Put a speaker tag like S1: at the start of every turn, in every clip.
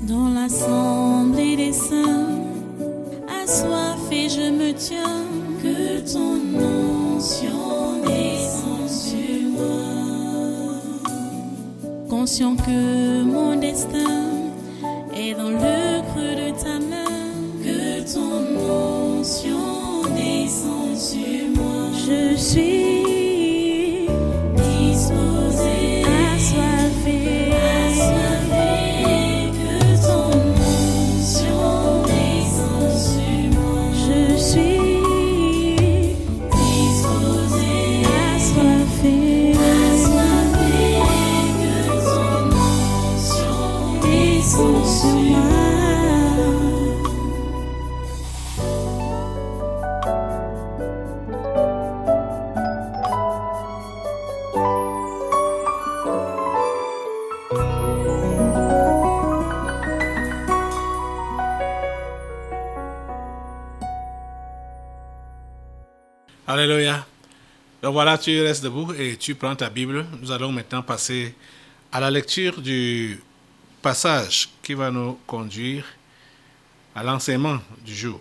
S1: Dans l'assemblée des saints, assoiffé je me tiens, que ton onction descende sur moi. Conscient que mon destin est dans le creux de ta main, que ton onction descende sur moi. Je suis disposé, assoiffé, que ton onction descende sur moi. Je suis disposé, assoiffé, que ton onction descende sur moi.
S2: Alléluia. Donc voilà, tu restes debout et tu prends ta Bible. Nous allons maintenant passer à la lecture du passage qui va nous conduire à l'enseignement du jour.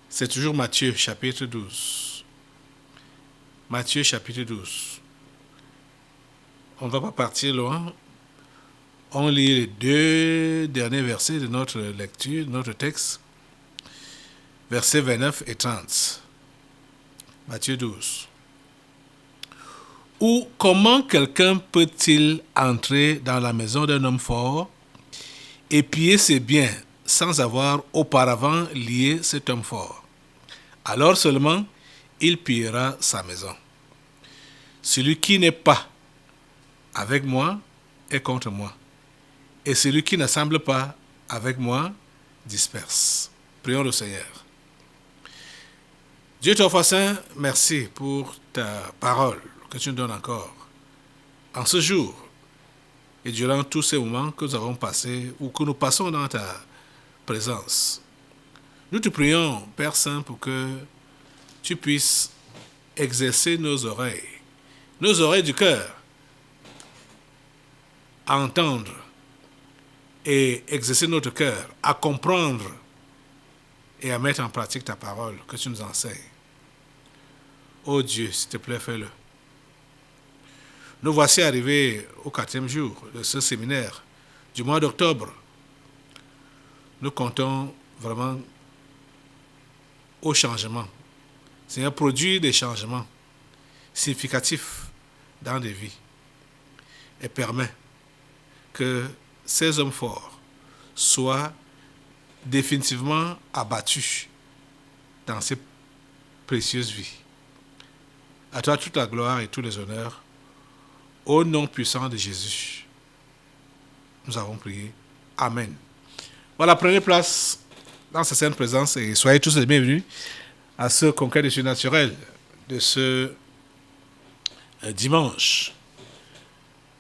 S2: C'est toujours Matthieu chapitre 12. Matthieu chapitre 12. On ne va pas partir loin. On lit les deux derniers versets de notre lecture, de notre texte, versets 29 et 30. Matthieu 12. Ou comment quelqu'un peut-il entrer dans la maison d'un homme fort et piller ses biens sans avoir auparavant lié cet homme fort? Alors seulement il pillera sa maison. Celui qui n'est pas avec moi est contre moi, et celui qui n'assemble pas avec moi disperse. Prions le Seigneur. Dieu Tout Saint, merci pour ta parole que tu nous donnes encore en ce jour et durant tous ces moments que nous avons passés ou que nous passons dans ta présence. Nous te prions, Père Saint, pour que tu puisses exercer nos oreilles du cœur, à entendre et exercer notre cœur, à comprendre et à mettre en pratique ta parole que tu nous enseignes. Oh Dieu, s'il te plaît, fais-le. Nous voici arrivés au 4e jour de ce séminaire du mois d'octobre. Nous comptons vraiment au changement. Seigneur, produire des changements significatifs dans des vies et permet que ces hommes forts soient définitivement abattus dans ces précieuses vies. À toi toute la gloire et tous les honneurs. Au nom puissant de Jésus, nous avons prié. Amen. Voilà, prenez place dans sa sainte présence et soyez tous les bienvenus à ce conquête du surnaturel de ce dimanche.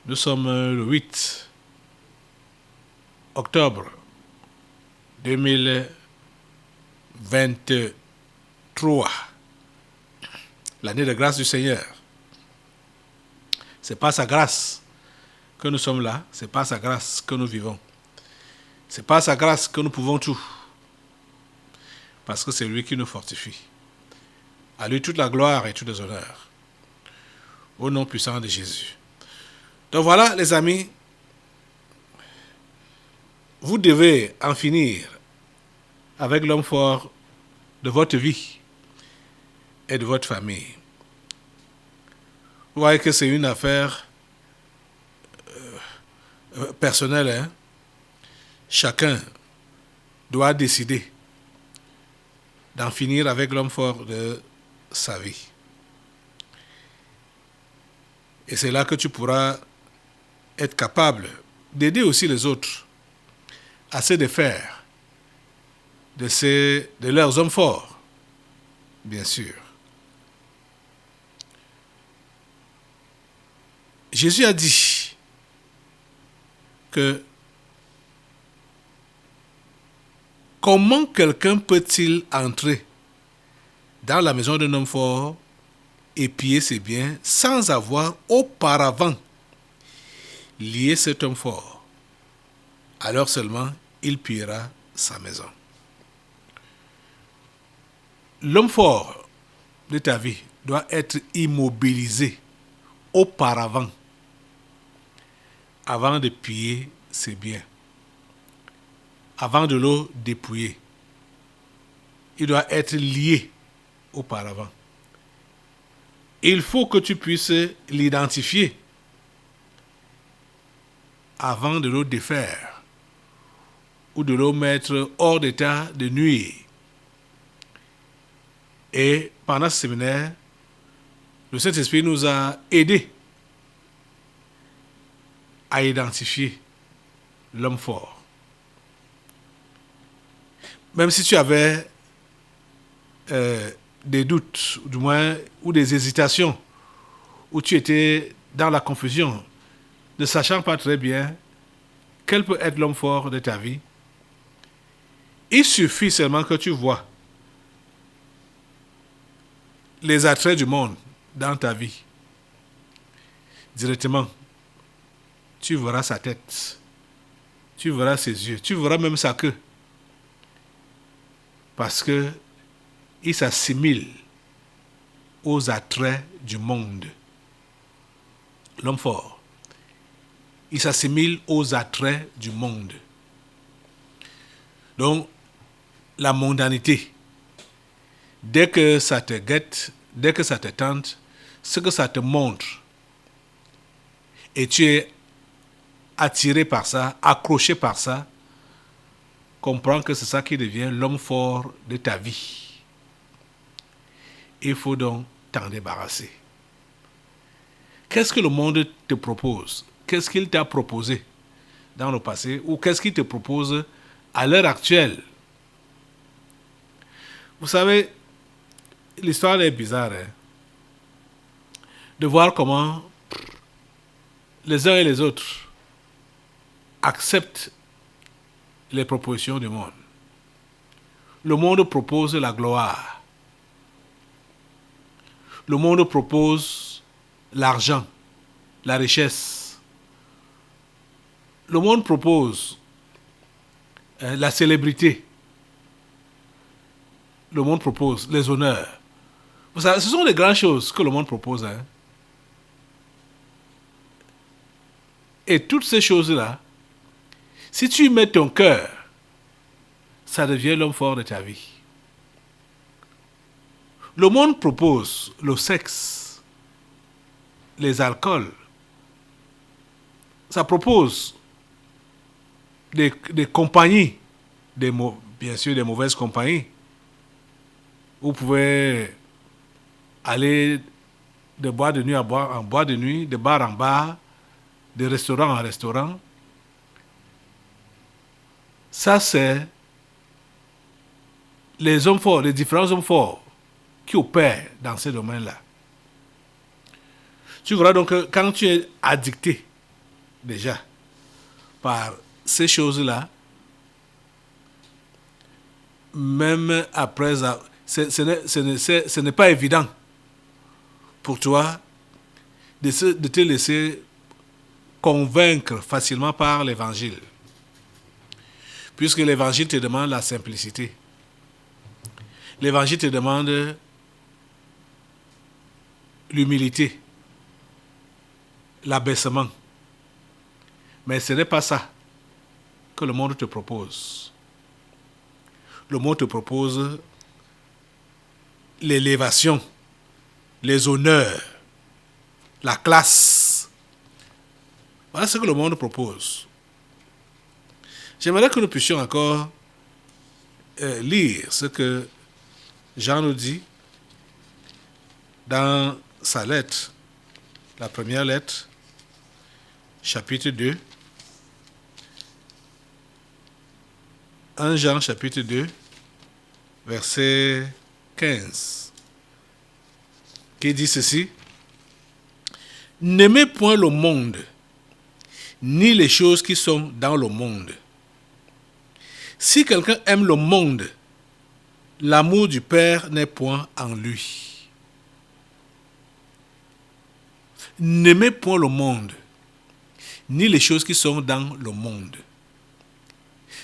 S2: Nous sommes le 8 octobre 2023, l'année de grâce du Seigneur. C'est par sa grâce que nous sommes là, c'est par sa grâce que nous vivons. C'est par sa grâce que nous pouvons tout, parce que c'est lui qui nous fortifie. À lui toute la gloire et tous les honneurs, au nom puissant de Jésus. Donc voilà, les amis, vous devez en finir avec l'homme fort de votre vie et de votre famille. Vous voyez que c'est une affaire personnelle, hein? Chacun doit décider d'en finir avec l'homme fort de sa vie. Et c'est là que tu pourras être capable d'aider aussi les autres à se défaire de leurs hommes forts, bien sûr. Jésus a dit que comment quelqu'un peut-il entrer dans la maison d'un homme fort et piller ses biens sans avoir auparavant lié cet homme fort? alors seulement il pillera sa maison. L'homme fort de ta vie doit être immobilisé auparavant, avant de piller ses biens, avant de le dépouiller. Il doit être lié auparavant. Il faut que tu puisses l'identifier avant de le défaire ou de le mettre hors d'état de nuire. Et pendant ce séminaire, le Saint-Esprit nous a aidés à identifier l'homme fort. Même si tu avais des doutes, du moins, ou des hésitations, où tu étais dans la confusion, ne sachant pas très bien quel peut être l'homme fort de ta vie, il suffit seulement que tu vois les attraits du monde dans ta vie. Directement, tu verras sa tête, tu verras ses yeux, tu verras même sa queue. Parce que il s'assimile aux attraits du monde. L'homme fort, il s'assimile aux attraits du monde. Donc, la mondanité, dès que ça te guette, dès que ça te tente, ce que ça te montre, et tu es attiré par ça, accroché par ça, comprends que c'est ça qui devient l'homme fort de ta vie. Il faut donc t'en débarrasser. Qu'est-ce que le monde te propose? Qu'est-ce qu'il t'a proposé dans le passé? Ou qu'est-ce qu'il te propose à l'heure actuelle? Vous savez, l'histoire est bizarre, hein? De voir comment les uns et les autres acceptent les propositions du monde. Le monde propose la gloire. Le monde propose l'argent, la richesse. Le monde propose la célébrité. Le monde propose les honneurs. Vous savez, ce sont des grandes choses que le monde propose, hein? Et toutes ces choses-là, si tu y mets ton cœur, ça devient l'homme fort de ta vie. Le monde propose le sexe, les alcools. Ça propose des compagnies, bien sûr des mauvaises compagnies. Vous pouvez aller de boîte de nuit en boîte de nuit, de bar en bar, de restaurant en restaurant. Ça, c'est les hommes forts, les différents hommes forts qui opèrent dans ces domaines-là. Tu verras donc que quand tu es addicté déjà par ces choses-là, même après, ce n'est pas évident pour toi de te laisser convaincre facilement par l'évangile. Puisque l'évangile te demande la simplicité. L'évangile te demande l'humilité, l'abaissement. Mais ce n'est pas ça que le monde te propose. Le monde te propose l'élévation, les honneurs, la classe. Voilà ce que le monde propose. J'aimerais que nous puissions encore lire ce que Jean nous dit dans sa lettre, la première lettre, chapitre 2, 1 Jean chapitre 2, verset 15, qui dit ceci: N'aimez point le monde, ni les choses qui sont dans le monde. Si quelqu'un aime le monde, l'amour du Père n'est point en lui. N'aimez point le monde, ni les choses qui sont dans le monde.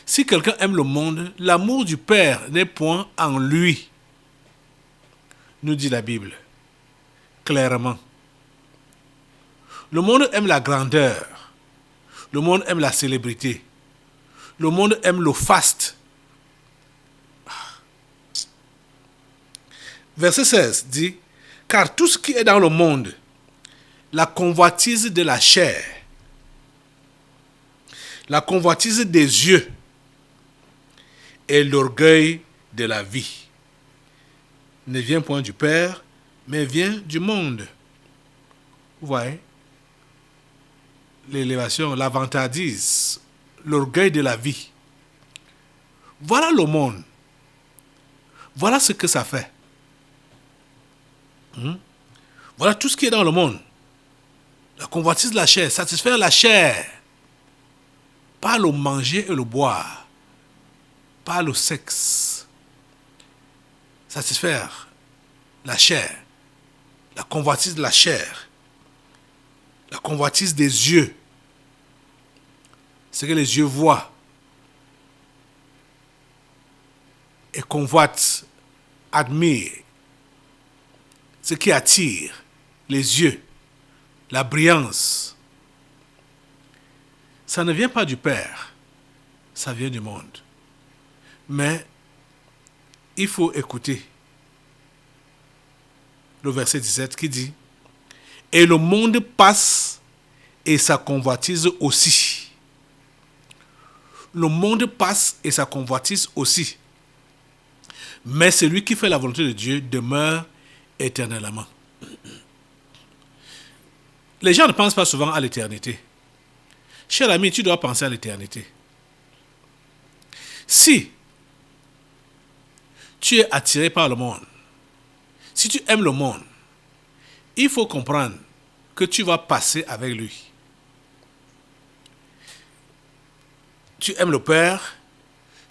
S2: Si quelqu'un aime le monde, l'amour du Père n'est point en lui, nous dit la Bible, clairement. Le monde aime la grandeur. Le monde aime la célébrité. Le monde aime le faste. Verset 16 dit, « Car tout ce qui est dans le monde, la convoitise de la chair, la convoitise des yeux et l'orgueil de la vie, ne vient point du Père, mais vient du monde. » Vous voyez? L'élévation, la vantardise, l'orgueil de la vie. Voilà le monde. Voilà ce que ça fait. Voilà tout ce qui est dans le monde. La convoitise de la chair, satisfaire la chair. Pas le manger et le boire. Pas le sexe. Satisfaire la chair. La convoitise de la chair. La convoitise des yeux. Ce que les yeux voient. Et convoitent, admirent. Ce qui attire les yeux, la brillance, ça ne vient pas du Père, ça vient du monde. Mais il faut écouter le verset 17 qui dit, « Et le monde passe et sa convoitise aussi. » Le monde passe et sa convoitise aussi. Mais celui qui fait la volonté de Dieu demeure éternellement. Les gens ne pensent pas souvent à l'éternité. Cher ami, tu dois penser à l'éternité. Si tu es attiré par le monde, si tu aimes le monde, il faut comprendre que tu vas passer avec lui. Tu aimes le Père,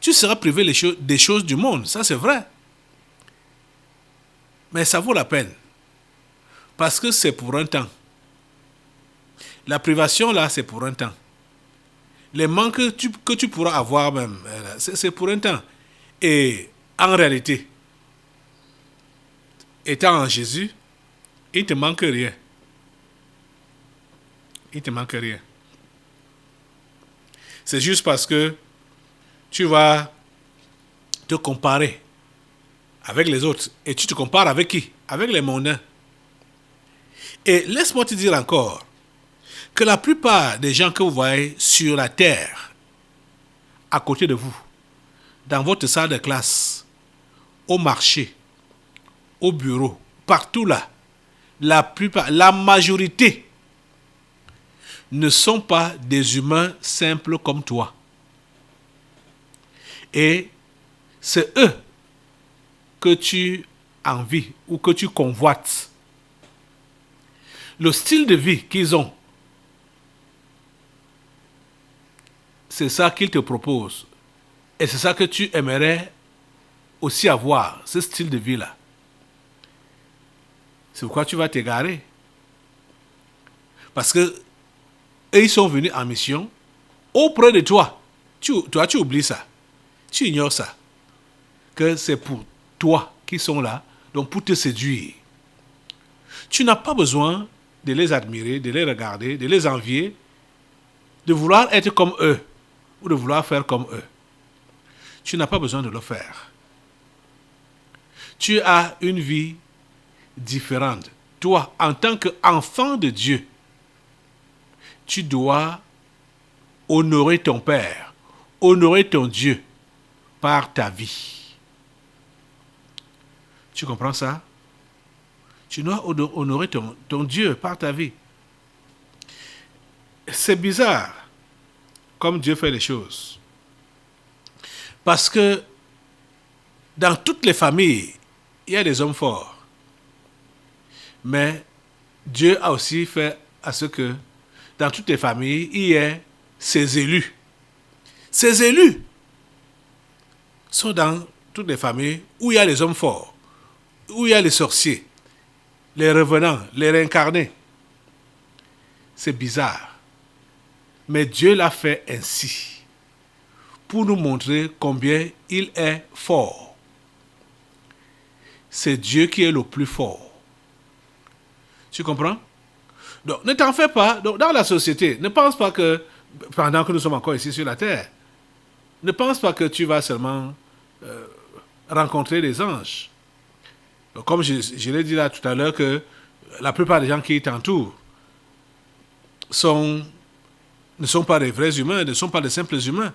S2: tu seras privé des choses du monde, ça c'est vrai. Mais ça vaut la peine. Parce que c'est pour un temps. La privation là, c'est pour un temps. Les manques que tu pourras avoir même, c'est pour un temps. Et en réalité, étant en Jésus, il ne te manque rien. Il ne te manque rien. C'est juste parce que tu vas te comparer avec les autres. Et tu te compares avec qui? Avec les mondains. Et laisse-moi te dire encore que la plupart des gens que vous voyez sur la terre, à côté de vous, dans votre salle de classe, au marché, au bureau, partout là, la majorité ne sont pas des humains simples comme toi. Et c'est eux que tu envies ou que tu convoites. Le style de vie qu'ils ont, c'est ça qu'ils te proposent. Et c'est ça que tu aimerais aussi avoir, ce style de vie-là. C'est pourquoi tu vas t'égarer. Parce que eux, ils sont venus en mission auprès de toi. Toi, tu oublies ça. Tu ignores ça. Que c'est pour toi qui sont là, donc pour te séduire. Tu n'as pas besoin de les admirer, de les regarder, de les envier, de vouloir être comme eux ou de vouloir faire comme eux. Tu n'as pas besoin de le faire. Tu as une vie différente. Toi, en tant qu'enfant de Dieu, tu dois honorer ton Père, honorer ton Dieu par ta vie. Tu comprends ça? Tu dois honorer ton Dieu par ta vie. C'est bizarre comme Dieu fait les choses. Parce que dans toutes les familles, il y a des hommes forts. Mais Dieu a aussi fait à ce que dans toutes les familles, il y ait ses élus. Ces élus sont dans toutes les familles où il y a les hommes forts, où il y a les sorciers, les revenants, les réincarnés. C'est bizarre. Mais Dieu l'a fait ainsi pour nous montrer combien il est fort. C'est Dieu qui est le plus fort. Tu comprends? Donc, ne t'en fais pas. Donc, dans la société, ne pense pas que, pendant que nous sommes encore ici sur la terre, ne pense pas que tu vas seulement rencontrer les anges. Donc, comme je l'ai dit là tout à l'heure, que la plupart des gens qui t'entourent ne sont pas des vrais humains, ne sont pas des simples humains.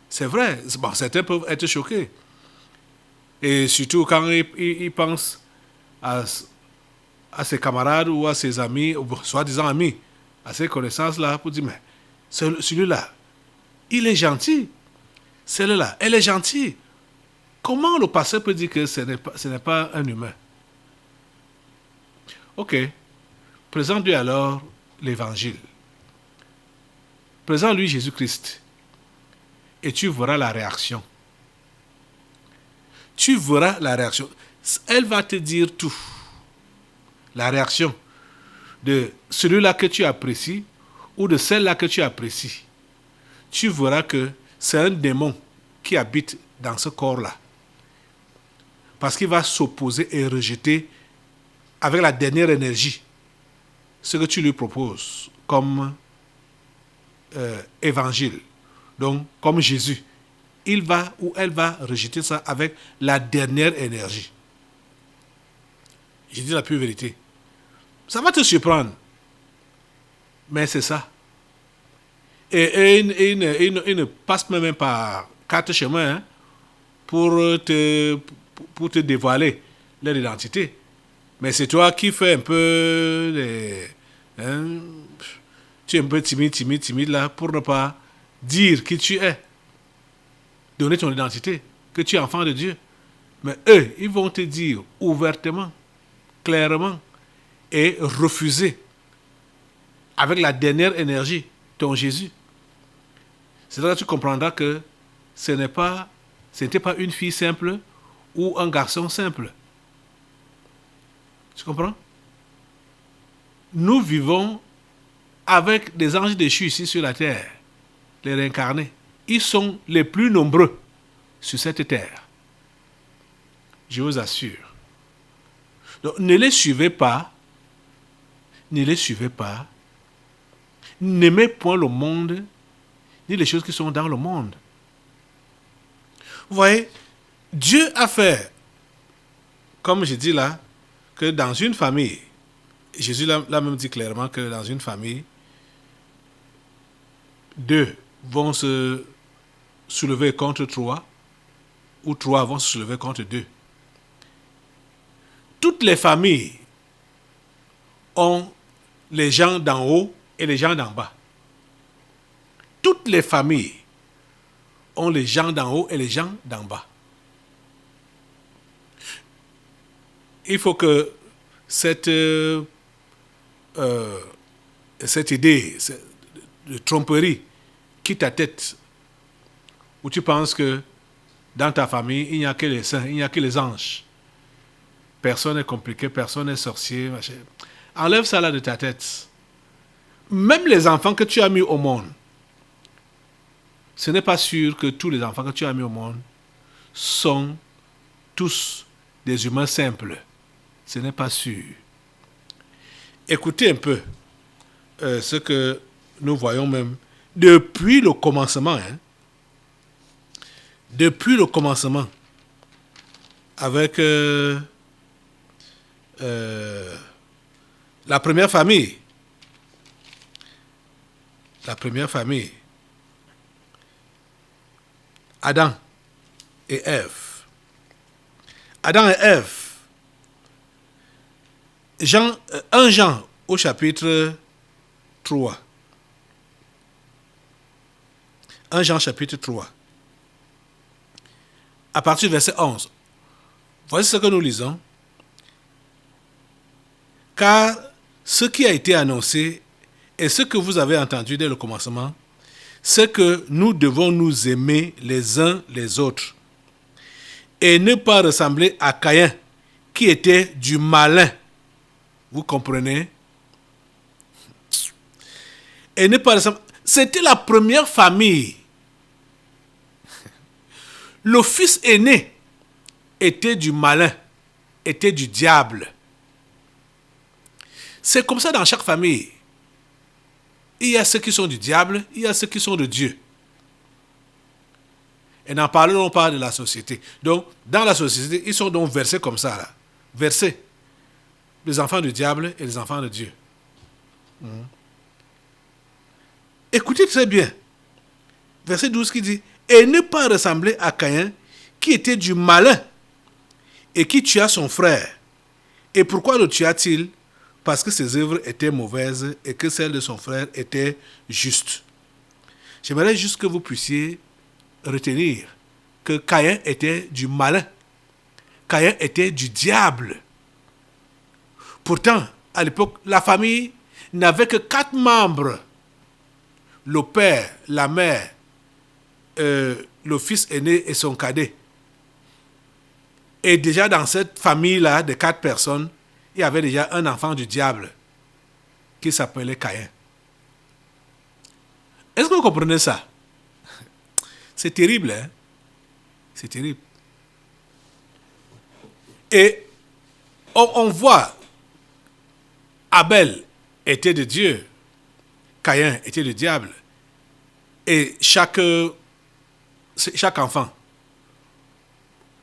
S2: C'est vrai. Bon, certains peuvent être choqués. Et surtout quand ils pensent à ses camarades ou à ses amis, ou soi-disant amis, à ses connaissances-là, pour dire, mais celui-là, il est gentil. Celle-là, elle est gentille. Comment le pasteur peut dire que ce n'est pas un humain? Ok. Présente-lui alors l'évangile. Présente-lui Jésus-Christ. Et tu verras la réaction. Tu verras la réaction. Elle va te dire tout. La réaction de celui-là que tu apprécies ou de celle-là que tu apprécies. Tu verras que c'est un démon qui habite dans ce corps-là. Parce qu'il va s'opposer et rejeter avec la dernière énergie ce que tu lui proposes comme évangile. Donc, comme Jésus. Il va ou elle va rejeter ça avec la dernière énergie. Je dis la pure vérité. Ça va te surprendre. Mais c'est ça. Et il ne passe même par 4 chemins pour te dévoiler leur identité. Mais c'est toi qui fais un peu... tu es un peu timide là pour ne pas dire qui tu es. Donner ton identité, que tu es enfant de Dieu. Mais eux, ils vont te dire ouvertement, clairement, et refuser avec la dernière énergie ton Jésus. C'est là que tu comprendras que ce n'était pas une fille simple ou un garçon simple. Tu comprends? Nous vivons avec des anges déchus ici sur la terre, les réincarnés. Ils sont les plus nombreux sur cette terre. Je vous assure. Donc, ne les suivez pas. Ne les suivez pas. N'aimez point le monde, ni les choses qui sont dans le monde. Vous voyez, Dieu a fait, comme je dis là, que dans une famille, Jésus l'a même dit clairement que dans une famille, 2 vont se soulever contre 3, ou 3 vont se soulever contre 2. Toutes les familles ont les gens d'en haut et les gens d'en bas. Toutes les familles ont les gens d'en haut et les gens d'en bas. Il faut que cette idée de tromperie quitte ta tête, où tu penses que dans ta famille, il n'y a que les saints, il n'y a que les anges. Personne n'est compliqué, personne n'est sorcier. Machin. Enlève ça là de ta tête. Même les enfants que tu as mis au monde, ce n'est pas sûr que tous les enfants que tu as mis au monde sont tous des humains simples. Ce n'est pas sûr. Écoutez un peu ce que nous voyons même depuis le commencement. Depuis le commencement, avec la première famille. La première famille. Adam et Ève. Adam et Ève. 1 Jean au chapitre 3. 1 Jean chapitre 3. À partir du verset 11. Voici ce que nous lisons. Car ce qui a été annoncé et ce que vous avez entendu dès le commencement, c'est que nous devons nous aimer les uns les autres et ne pas ressembler à Caïn qui était du malin. Vous comprenez? Et ne pas ressembler. C'était la première famille le fils aîné était du malin, était du diable. C'est comme ça dans chaque famille. Il y a ceux qui sont du diable, il y a ceux qui sont de Dieu. Et n'en parlons pas de la société. Donc, dans la société, ils sont donc versés comme ça, là. Versés. Les enfants du diable et les enfants de Dieu. Écoutez très bien. Verset 12 qui dit, et ne pas ressembler à Caïn, qui était du malin, et qui tua son frère. Et pourquoi le tua-t-il? Parce que ses œuvres étaient mauvaises et que celles de son frère étaient justes. J'aimerais juste que vous puissiez retenir que Caïn était du malin. Caïn était du diable. Pourtant, à l'époque, la famille n'avait que 4 membres. Le père, la mère, le fils aîné et son cadet. Et déjà dans cette famille-là de 4 personnes, il y avait déjà un enfant du diable qui s'appelait Caïn. Est-ce que vous comprenez ça? C'est terrible, hein? C'est terrible. Et on voit, Abel était de Dieu, Caïn était du diable. Et chaque enfant,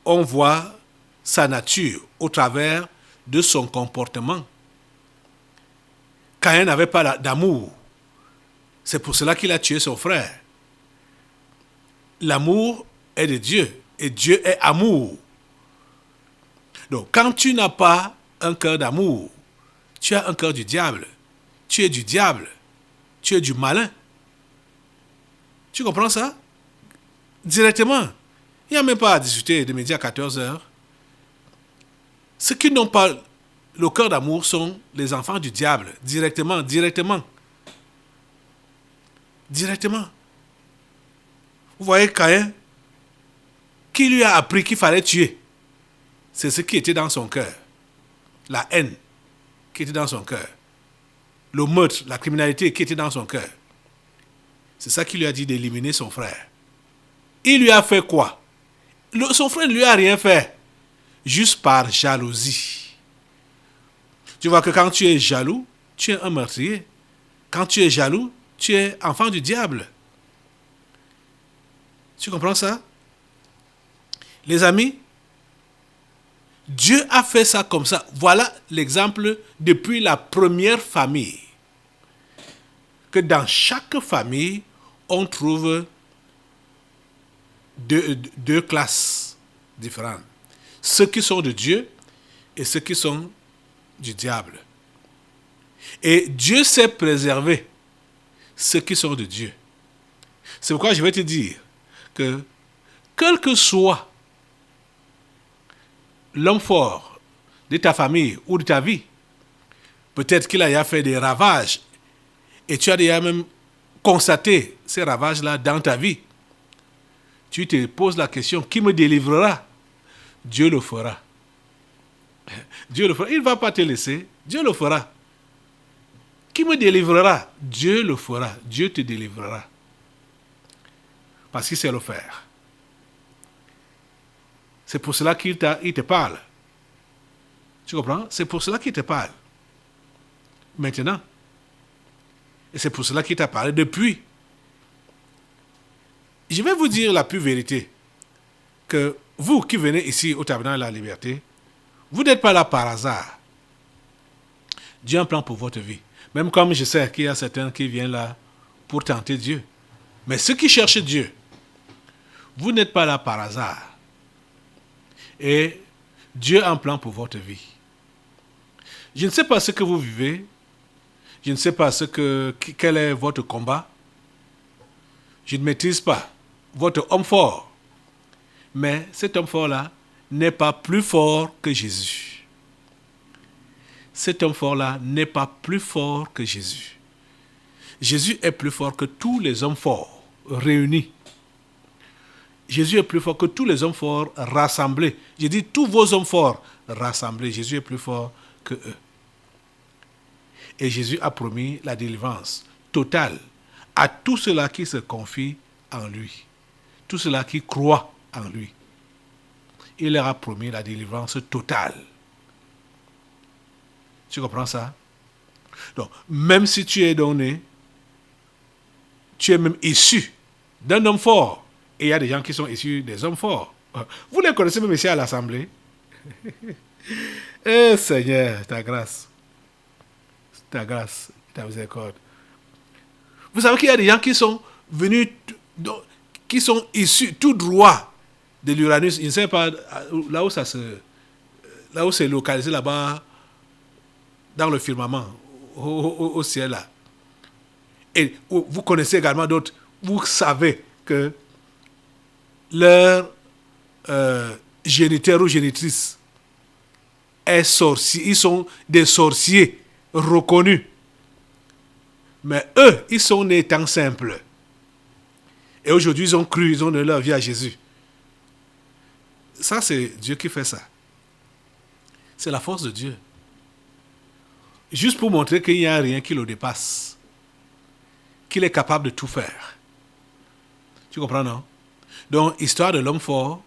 S2: on voit sa nature au travers de son comportement. Caïn n'avait pas d'amour. C'est pour cela qu'il a tué son frère. L'amour est de Dieu et Dieu est amour. Donc, quand tu n'as pas un cœur d'amour, tu as un cœur du diable. Tu es du diable. Tu es du malin. Tu comprends ça? Directement. Il n'y a même pas à discuter de midi à 14h. Ceux qui n'ont pas le cœur d'amour sont les enfants du diable. Directement. Vous voyez Caïn, qui lui a appris qu'il fallait tuer? C'est ce qui était dans son cœur. La haine qui était dans son cœur. Le meurtre, la criminalité qui était dans son cœur. C'est ça qui lui a dit d'éliminer son frère. Il lui a fait quoi? Son frère ne lui a rien fait. Juste par jalousie. Tu vois que quand tu es jaloux, tu es un meurtrier. Quand tu es jaloux, tu es enfant du diable. Tu comprends ça? Les amis, Dieu a fait ça comme ça. Voilà l'exemple depuis la première famille. Que dans chaque famille, on trouve deux classes différentes. Ceux qui sont de Dieu et ceux qui sont du diable. Et Dieu sait préserver ceux qui sont de Dieu. C'est pourquoi je vais te dire que quel que soit l'homme fort de ta famille ou de ta vie, peut-être qu'il a fait des ravages et tu as déjà même constaté ces ravages-là dans ta vie. Tu te poses la question, qui me délivrera? Dieu le fera. Dieu le fera. Il ne va pas te laisser. Dieu le fera. Qui me délivrera? Dieu le fera. Dieu te délivrera. Parce qu'il sait le faire. C'est pour cela qu'il te parle. Tu comprends? C'est pour cela qu'il te parle. Maintenant. Et c'est pour cela qu'il t'a parlé depuis. Je vais vous dire la pure vérité. Que vous qui venez ici au Tabernacle de la Liberté, vous n'êtes pas là par hasard. Dieu a un plan pour votre vie. Même comme je sais qu'il y a certains qui viennent là pour tenter Dieu. Mais ceux qui cherchent Dieu, vous n'êtes pas là par hasard. Et Dieu a un plan pour votre vie. Je ne sais pas ce que vous vivez. Je ne sais pas quel est votre combat. Je ne maîtrise pas votre homme fort. Mais cet homme fort-là n'est pas plus fort que Jésus. Cet homme fort-là n'est pas plus fort que Jésus. Jésus est plus fort que tous les hommes forts réunis. Jésus est plus fort que tous les hommes forts rassemblés. J'ai dit tous vos hommes forts rassemblés. Jésus est plus fort que eux. Et Jésus a promis la délivrance totale à tous ceux-là qui se confient en lui. Tous ceux-là qui croient en lui. Il leur a promis la délivrance totale. Tu comprends ça? Donc, même si tu es donné, tu es même issu d'un homme fort. Et il y a des gens qui sont issus des hommes forts. Vous les connaissez même ici à l'Assemblée. Eh Seigneur, ta grâce, ta miséricorde. Vous savez qu'il y a des gens qui sont venus, qui sont issus tout droit de l'Uranus. Je ne sais pas là où c'est localisé là-bas, dans le firmament, au ciel là. Et vous connaissez également d'autres. Vous savez que leur géniteur ou génitrice est sorcier. Ils sont des sorciers reconnus. Mais eux, ils sont nés étant simples. Et aujourd'hui, ils ont cru, ils ont donné leur vie à Jésus. Ça, c'est Dieu qui fait ça. C'est la force de Dieu. Juste pour montrer qu'il n'y a rien qui le dépasse. Qu'il est capable de tout faire. Tu comprends, non? Donc, histoire de l'homme fort,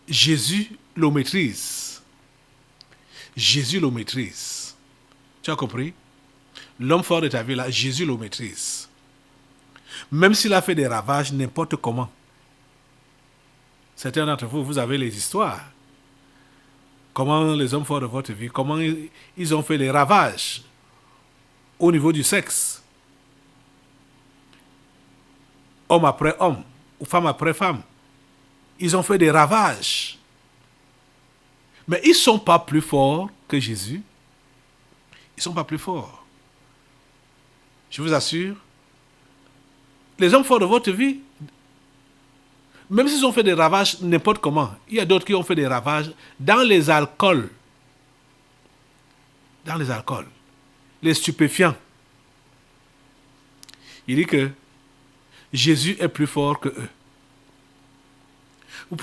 S2: Jésus le maîtrise. Jésus le maîtrise. Tu as compris? L'homme fort de ta vie, là, Jésus le maîtrise. Même s'il a fait des ravages n'importe comment. Certains d'entre vous, vous avez les histoires. Comment les hommes forts de votre vie, comment ils ont fait des ravages au niveau du sexe. Homme après homme, ou femme après femme. Ils ont fait des ravages. Mais ils ne sont pas plus forts que Jésus. Ils ne sont pas plus forts. Je vous assure, les hommes forts de votre vie, même s'ils ont fait des ravages n'importe comment, il y a d'autres qui ont fait des ravages dans les alcools. Dans les alcools. Les stupéfiants. Il dit que Jésus est plus fort que eux. Vous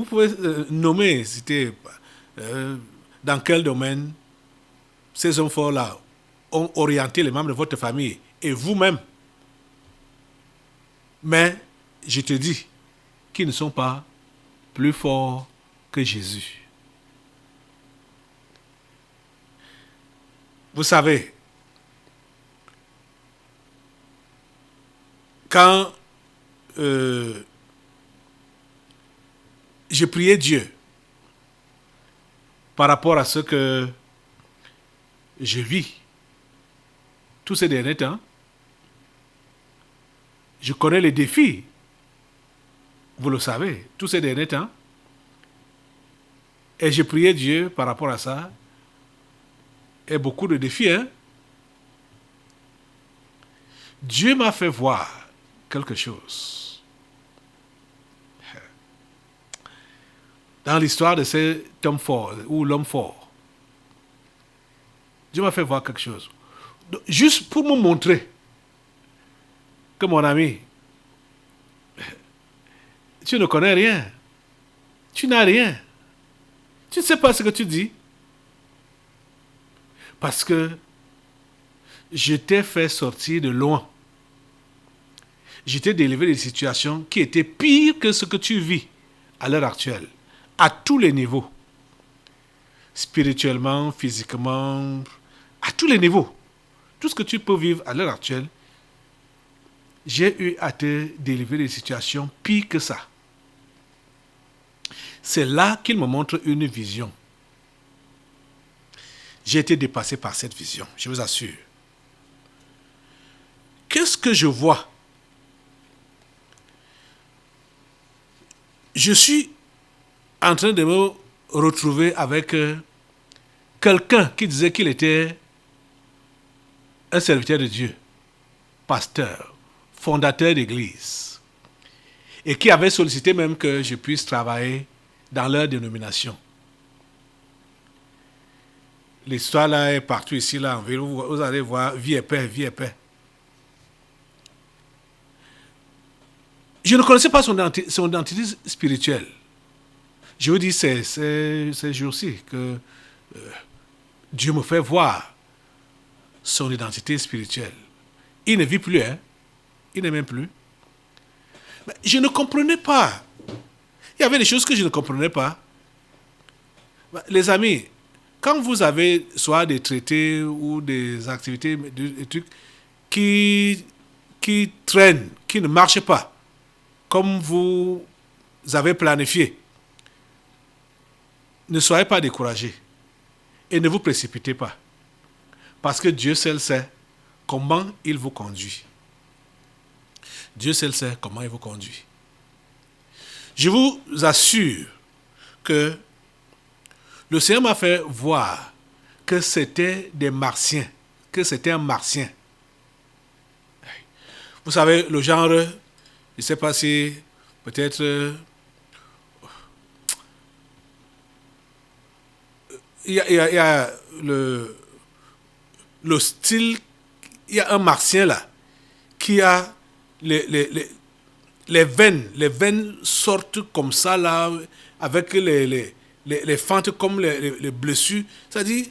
S2: pouvez nommer, citer, dans quel domaine ces hommes forts-là ont orienté les membres de votre famille et vous-même. Mais je te dis qu'ils ne sont pas plus forts que Jésus. Vous savez, quand j'ai prié Dieu par rapport à ce que je vis tous ces derniers temps, je connais les défis, vous le savez, tous ces derniers temps, et j'ai prié Dieu par rapport à ça, et beaucoup de défis, hein. Dieu m'a fait voir quelque chose. Dans l'histoire de cet homme fort, ou l'homme fort, Dieu m'a fait voir quelque chose. Donc, juste pour me montrer que mon ami, tu ne connais rien. Tu n'as rien. Tu ne sais pas ce que tu dis. Parce que je t'ai fait sortir de loin. Je t'ai délivré des situations qui étaient pires que ce que tu vis à l'heure actuelle. À tous les niveaux. Spirituellement, physiquement, à tous les niveaux. Tout ce que tu peux vivre à l'heure actuelle, j'ai eu à te délivrer des situations pires que ça. C'est là qu'il me montre une vision. J'ai été dépassé par cette vision, je vous assure. Qu'est-ce que je vois? Je suis en train de me retrouver avec quelqu'un qui disait qu'il était un serviteur de Dieu, pasteur, fondateur d'église, et qui avait sollicité même que je puisse travailler dans leur dénomination. L'histoire là est partout ici, là en ville. Vous allez voir, vie et paix, vie et paix. Je ne connaissais pas son identité spirituelle. Je vous dis, ces jours-ci que Dieu me fait voir son identité spirituelle. Il ne vit plus, hein. Il ne m'aime plus. Mais je ne comprenais pas Il y avait des choses que je ne comprenais pas. Les amis, quand vous avez soit des traités ou des activités, des trucs qui traînent, qui ne marchent pas, comme vous avez planifié, ne soyez pas découragés et ne vous précipitez pas. Parce que Dieu seul sait comment il vous conduit. Dieu seul sait comment il vous conduit. Je vous assure que le Seigneur m'a fait voir que c'était des martiens, que c'était un martien. Vous savez, le genre, je ne sais pas si peut-être il y a le style, il y a un martien là qui a les veines sortent comme ça là, avec les fentes comme les blessures, c'est-à-dire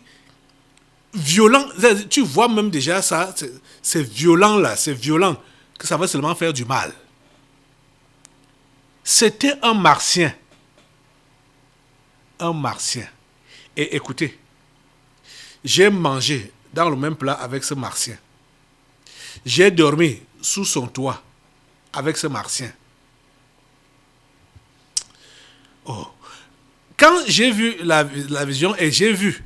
S2: violent. Tu vois même déjà ça, c'est violent là, c'est violent, que ça va seulement faire du mal. C'était un martien. Un martien. Et écoutez, j'ai mangé dans le même plat avec ce martien. J'ai dormi sous son toit avec ce martien. Oh. Quand j'ai vu la vision et j'ai vu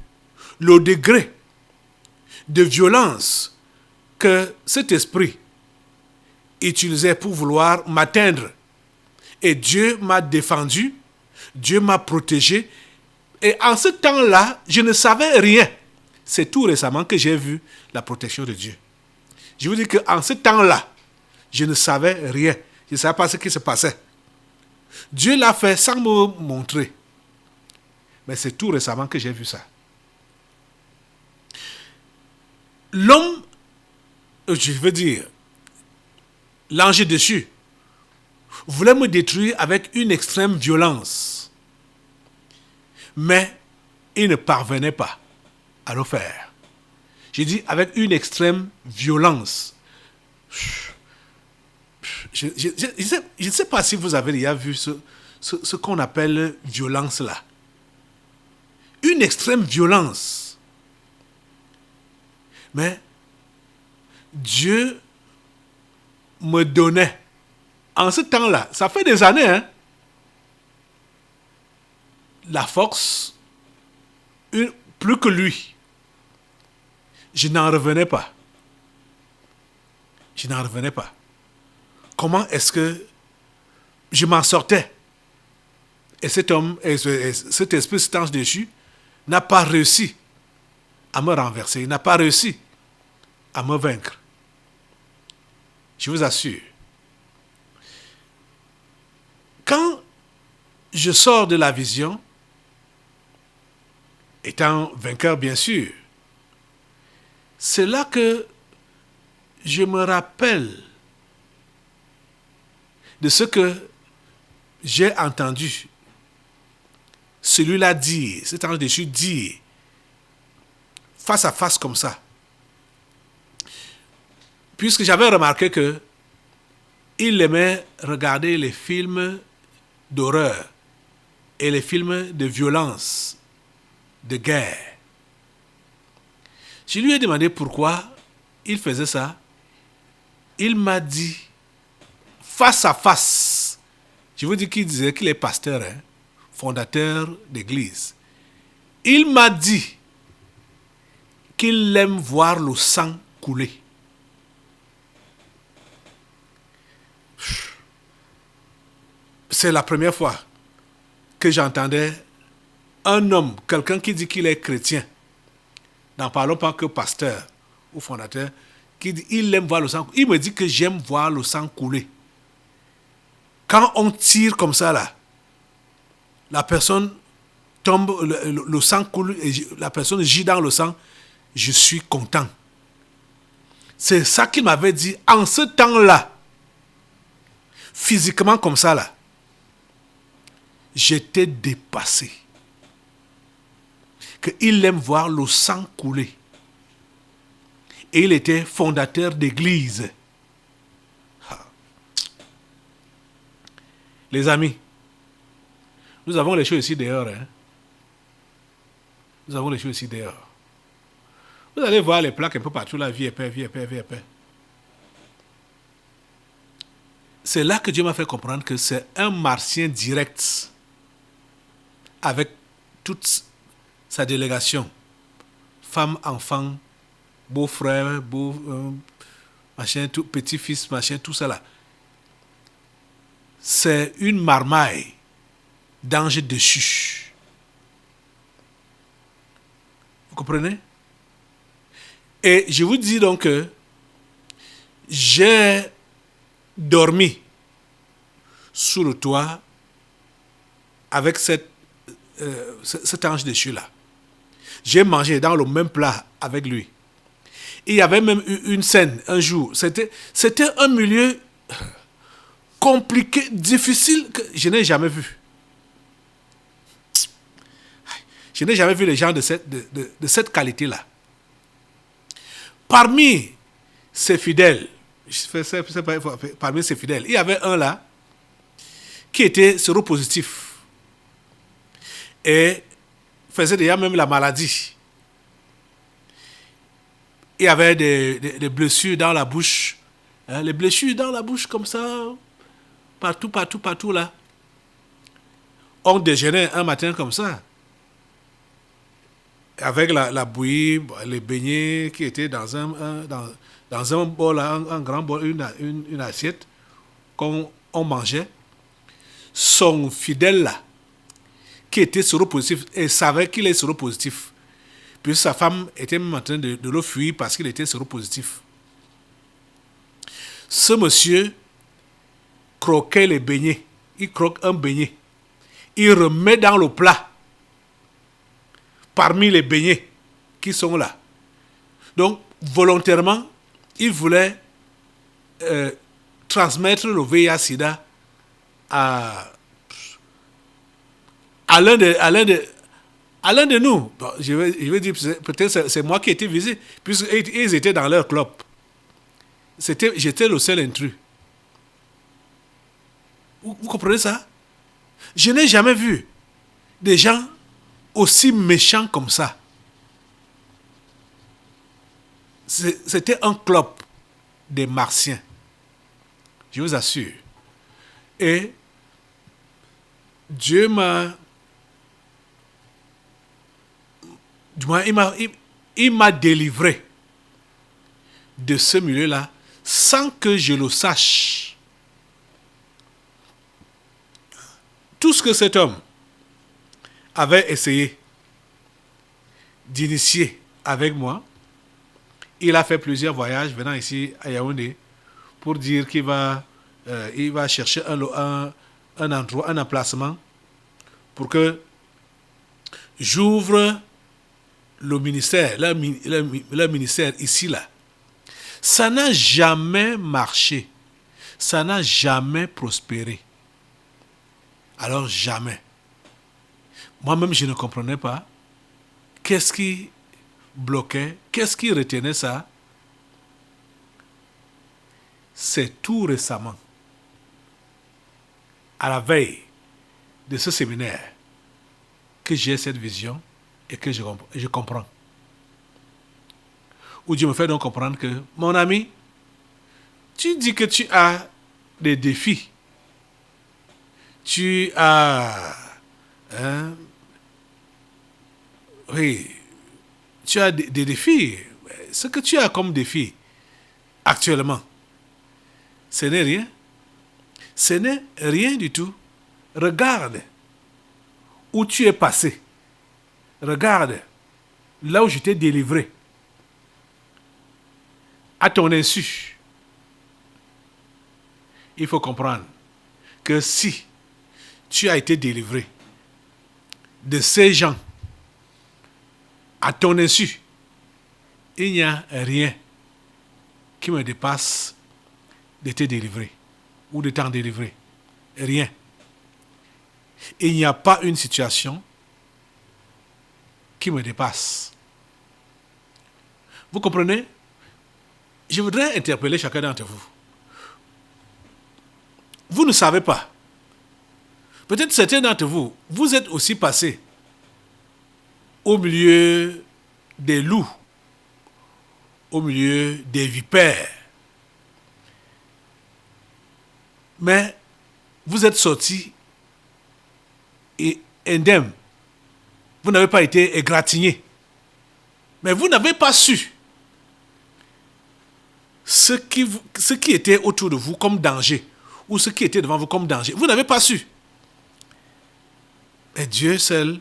S2: le degré de violence que cet esprit utilisait pour vouloir m'atteindre, et Dieu m'a défendu, Dieu m'a protégé, et en ce temps-là, je ne savais rien. C'est tout récemment que j'ai vu la protection de Dieu. Je vous dis qu'en ce temps-là, je ne savais rien. Je ne savais pas ce qui se passait. Dieu l'a fait sans me montrer. Mais c'est tout récemment que j'ai vu ça. L'homme, je veux dire, l'ange déchu, voulait me détruire avec une extrême violence. Mais il ne parvenait pas à le faire. J'ai dit avec une extrême violence. Je ne sais pas si vous avez déjà vu ce qu'on appelle violence là. Une extrême violence. Mais Dieu me donnait, en ce temps-là, ça fait des années, hein, la force, plus que lui. Je n'en revenais pas. Je n'en revenais pas. Comment est-ce que je m'en sortais? Et cet homme, cet esprit, cet ange déchu, n'a pas réussi à me renverser. Il n'a pas réussi à me vaincre. Je vous assure. Quand je sors de la vision, étant vainqueur bien sûr, c'est là que je me rappelle de ce que j'ai entendu celui-là dire, cet ange déchu dire, face à face comme ça. Puisque j'avais remarqué que il aimait regarder les films d'horreur et les films de violence, de guerre. Je lui ai demandé pourquoi il faisait ça. Il m'a dit, face à face, je vous dis qu'il disait qu'il est pasteur, hein, fondateur d'église. Il m'a dit qu'il aime voir le sang couler. C'est la première fois que j'entendais un homme, quelqu'un qui dit qu'il est chrétien, n'en parlons pas que pasteur ou fondateur, qui dit qu'il aime voir le sang couler. Il me dit que j'aime voir le sang couler. Quand on tire comme ça là, la personne tombe, le sang coule, et la personne gît dans le sang, je suis content. C'est ça qu'il m'avait dit en ce temps-là. Physiquement comme ça là. J'étais dépassé. Qu'il aime voir le sang couler. Et il était fondateur d'église. Les amis, Nous avons les choses ici dehors. Hein. Nous avons les choses ici dehors. Vous allez voir les plaques un peu partout, là, vie épais, vie épais, vie épais. C'est là que Dieu m'a fait comprendre que c'est un martien direct avec toute sa délégation. Femme, enfant, beau-frère, machin, tout, petit-fils, machin, tout ça là. C'est une marmaille d'ange déchu. Vous comprenez? Et je vous dis donc que j'ai dormi sous le toit avec cet ange déchu là. J'ai mangé dans le même plat avec lui. Il y avait même eu une scène un jour. C'était un milieu compliqué, difficile, que je n'ai jamais vu. Je n'ai jamais vu les gens de cette qualité-là. Parmi ces fidèles, parmi ces fidèles, il y avait un là qui était séropositif et faisait déjà même la maladie. Il y avait des blessures dans la bouche, hein, les blessures dans la bouche comme ça, partout là. On déjeunait un matin comme ça, avec la bouillie, les beignets qui étaient dans un bol, un grand bol, une assiette qu'on mangeait. Son fidèle là, qui était séropositif, et savait qu'il est séropositif. Puis sa femme était même en train de le fuir parce qu'il était séropositif. Ce monsieur croquait les beignets. Il croque un beignet. Il remet dans le plat parmi les beignets qui sont là. Donc, volontairement, il voulait transmettre le VIH-Sida à l'un de nous. Bon, je vais dire, peut-être c'est moi qui ai été visé, puisqu'ils étaient dans leur club. J'étais le seul intrus. Vous comprenez ça? Je n'ai jamais vu des gens aussi méchants comme ça. C'était un club des martiens. Je vous assure. Et Dieu il m'a délivré de ce milieu-là sans que je le sache. Tout ce que cet homme avait essayé d'initier avec moi, il a fait plusieurs voyages venant ici à Yaoundé pour dire qu'il va chercher un endroit, un emplacement pour que j'ouvre le ministère, le ministère ici là. Ça n'a jamais marché. Ça n'a jamais prospéré. Alors jamais. Moi-même, je ne comprenais pas. Qu'est-ce qui bloquait? Qu'est-ce qui retenait ça? C'est tout récemment, à la veille de ce séminaire, que j'ai cette vision et que je comprends. Où Dieu me fait donc comprendre que, mon ami, tu dis que tu as des défis. Tu as... oui, tu as des défis. Ce que tu as comme défi actuellement, ce n'est rien. Ce n'est rien du tout. Regarde où tu es passé. Regarde là où je t'ai délivré. À ton insu. Il faut comprendre que si tu as été délivré de ces gens à ton insu, il n'y a rien qui me dépasse de te délivrer ou de t'en délivrer. Rien. Il n'y a pas une situation qui me dépasse. Vous comprenez? Je voudrais interpeller chacun d'entre vous. Vous ne savez pas. Peut-être certains d'entre vous, vous êtes aussi passés au milieu des loups, au milieu des vipères. Mais vous êtes sortis et indemne. Vous n'avez pas été égratigné. Mais vous n'avez pas su ce qui était autour de vous comme danger ou ce qui était devant vous comme danger. Vous n'avez pas su. Et Dieu seul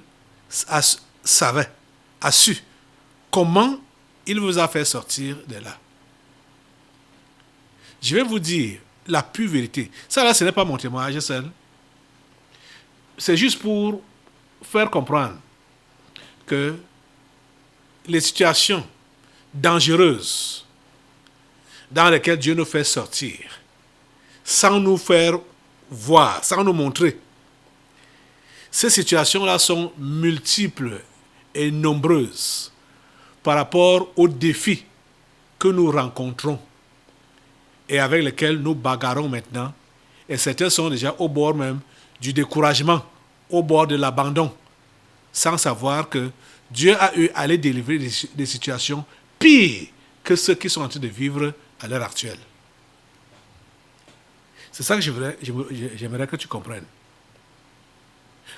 S2: savait, a su comment il vous a fait sortir de là. Je vais vous dire la pure vérité. Ça là, ce n'est pas mon témoignage seul. C'est juste pour faire comprendre que les situations dangereuses dans lesquelles Dieu nous fait sortir, sans nous faire voir, sans nous montrer, ces situations-là sont multiples et nombreuses par rapport aux défis que nous rencontrons et avec lesquels nous bagarrons maintenant. Et certains sont déjà au bord même du découragement, au bord de l'abandon, sans savoir que Dieu a eu à les délivrer des situations pires que ceux qui sont en train de vivre à l'heure actuelle. C'est ça que j'aimerais que tu comprennes.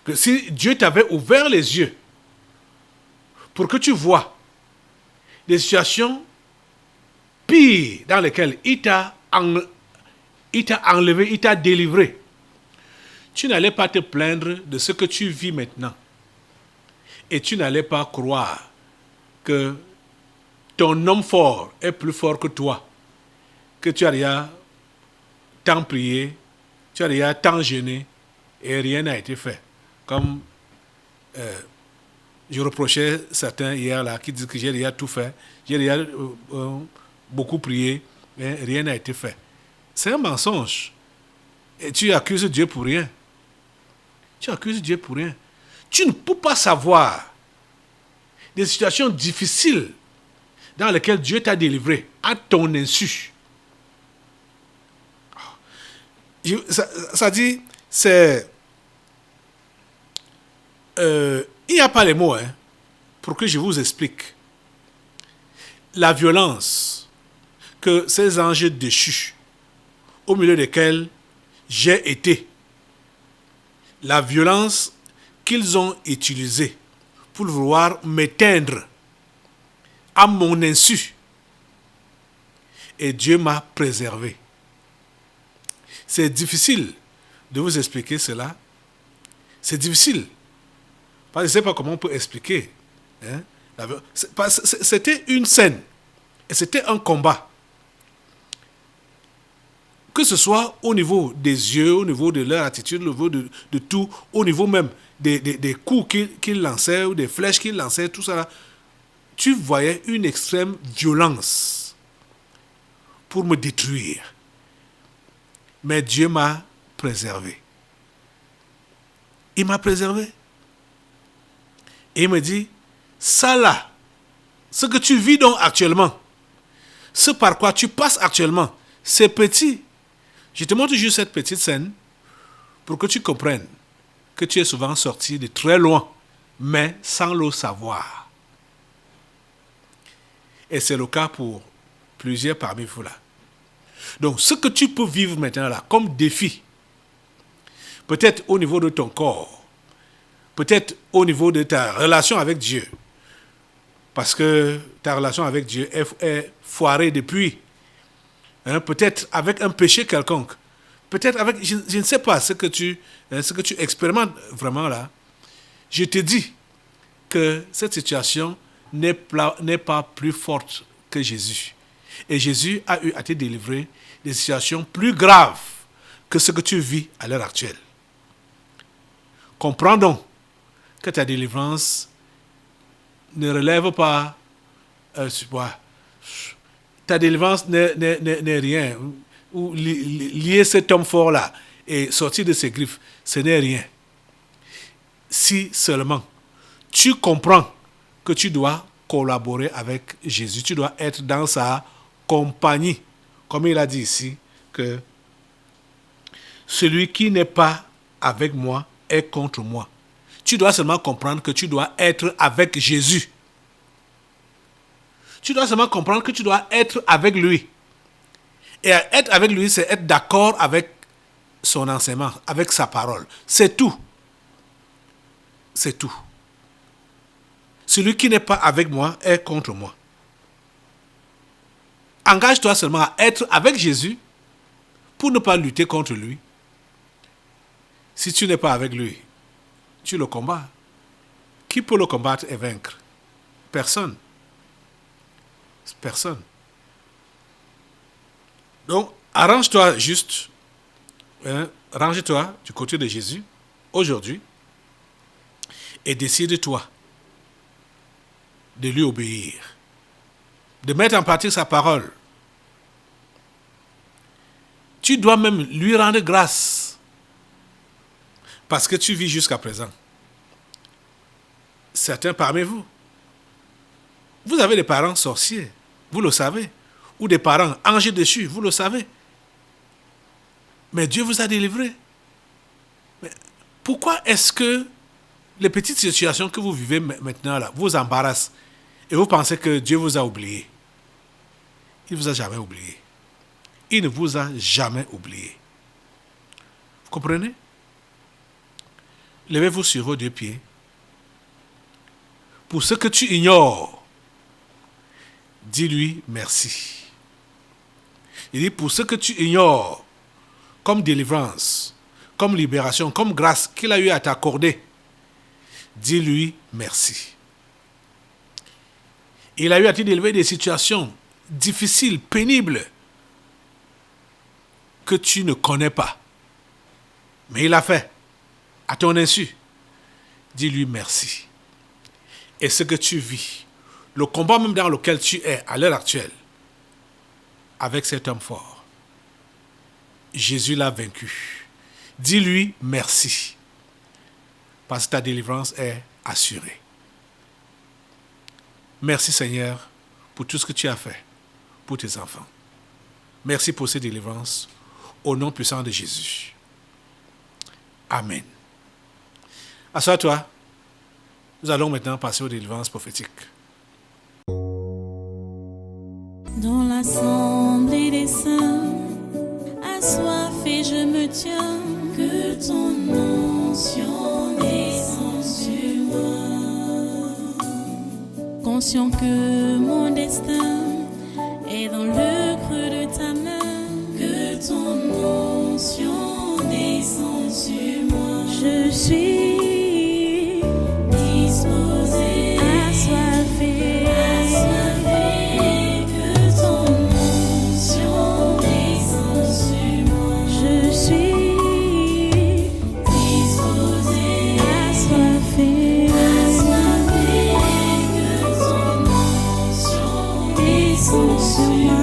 S2: Que si Dieu t'avait ouvert les yeux pour que tu vois des situations pires dans lesquelles il t'a enlevé, il t'a délivré, tu n'allais pas te plaindre de ce que tu vis maintenant. Et tu n'allais pas croire que ton homme fort est plus fort que toi, que tu as déjà tant prié, tu as déjà tant jeûné et rien n'a été fait. Comme je reprochais certains hier là qui disent que j'ai déjà tout fait, j'ai déjà beaucoup prié, mais rien n'a été fait. C'est un mensonge. Et tu accuses Dieu pour rien. Tu accuses Dieu pour rien. Tu ne peux pas savoir des situations difficiles dans lesquelles Dieu t'a délivré à ton insu. Ça dit, c'est... il n'y a pas les mots pour que je vous explique la violence que ces anges déchus, au milieu desquels j'ai été, la violence qu'ils ont utilisée pour vouloir m'éteindre à mon insu. Et Dieu m'a préservé. C'est difficile de vous expliquer cela. C'est difficile. Parce que je ne sais pas comment on peut expliquer. C'était une scène. Et c'était un combat. Que ce soit au niveau des yeux, au niveau de leur attitude, au niveau de tout, au niveau même des coups qu'ils lançaient, ou des flèches qu'ils lançaient, tout ça là, tu voyais une extrême violence pour me détruire. Mais Dieu m'a préservé. Il m'a préservé. Et il me dit, ça là, ce que tu vis donc actuellement, ce par quoi tu passes actuellement, c'est petit. Je te montre juste cette petite scène pour que tu comprennes que tu es souvent sorti de très loin, mais sans le savoir. Et c'est le cas pour plusieurs parmi vous là. Donc, ce que tu peux vivre maintenant là, comme défi, peut-être au niveau de ton corps, peut-être au niveau de ta relation avec Dieu, parce que ta relation avec Dieu est foirée depuis, peut-être avec un péché quelconque, peut-être avec, je ne sais pas ce que tu expérimentes vraiment là. Je te dis que cette situation n'est pas plus forte que Jésus. Et Jésus a eu à te délivrer des situations plus graves que ce que tu vis à l'heure actuelle. Comprends donc que ta délivrance ne relève pas... ta délivrance n'est rien. Ou lier cet homme fort-là et sortir de ses griffes, ce n'est rien. Si seulement tu comprends que tu dois collaborer avec Jésus, tu dois être dans sa compagnie. Comme il a dit ici, que celui qui n'est pas avec moi est contre moi. Tu dois seulement comprendre que tu dois être avec Jésus. Tu dois seulement comprendre que tu dois être avec lui. Et être avec lui, c'est être d'accord avec son enseignement, avec sa parole. C'est tout. C'est tout. Celui qui n'est pas avec moi est contre moi. Engage-toi seulement à être avec Jésus pour ne pas lutter contre lui. Si tu n'es pas avec lui, tu le combats. Qui peut le combattre et vaincre? Personne. Personne. Donc, arrange-toi juste. Range-toi du côté de Jésus aujourd'hui et décide-toi de lui obéir, de mettre en pratique sa parole. Tu dois même lui rendre grâce parce que tu vis jusqu'à présent. Certains parmi vous, vous avez des parents sorciers, vous le savez, ou des parents anges déchus, vous le savez. Mais Dieu vous a délivré. Mais pourquoi est-ce que les petites situations que vous vivez maintenant là vous embarrassent et vous pensez que Dieu vous a oublié? Il ne vous a jamais oublié. Il ne vous a jamais oublié. Vous comprenez? Levez-vous sur vos deux pieds. Pour ce que tu ignores, dis-lui merci. Il dit pour ce que tu ignores, comme délivrance, comme libération, comme grâce qu'il a eu à t'accorder, dis-lui merci. Il a eu à te délivrer des situations difficiles, pénibles, que tu ne connais pas. Mais il l'a fait, à ton insu. Dis-lui merci. Et ce que tu vis, le combat même dans lequel tu es à l'heure actuelle, avec cet homme fort, Jésus l'a vaincu. Dis-lui merci. Parce que ta délivrance est assurée. Merci Seigneur pour tout ce que tu as fait pour tes enfants. Merci pour ces délivrances. Au nom puissant de Jésus. Amen. Assois-toi. Nous allons maintenant passer aux délivrances prophétiques.
S1: Dans l'assemblée des saints, assoiffé je me tiens, que ton onction descende sur moi. Conscient que mon destin est dans le creux de ta main, que ton onction descende sur moi. Je suis disposé, assoiffé, que ton onction descende sur moi. Je suis disposé, assoiffé, que ton onction descende sur moi.